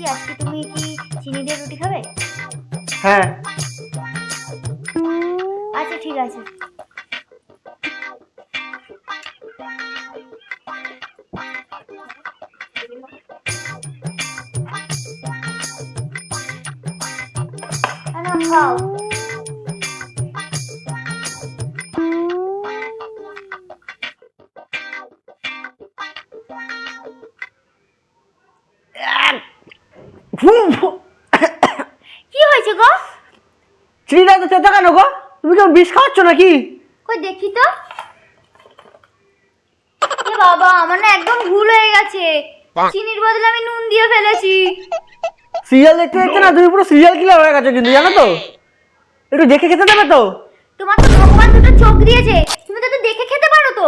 বলছি আজকে তুমি কি চিনি দিয়ে রুটি খাবে? হ্যাঁ। আচ্ছা ঠিক আছে। খাও। কি হয়েছে গো? চিনিটা তো চেতে কেন গো? তুমি কেমন বিষ খাওয়াচ্ছ নাকি? কই দেখি তো। এ বাবা, আমার না একদম ভুল হয়ে গেছে। চিনির বদলে আমি নুন দিয়ে ফেলেছি। সিরিয়াল দেখতে দেখতে না তুমি পুরো সিরিয়াল কিলার হয়ে গেছো কিন্তু, জানো তো? একটু দেখে খেতে দেবে তো? তোমার তো ভগবান দুটো চোখ দিয়েছে, তুমি তো দেখে খেতে পারো তো।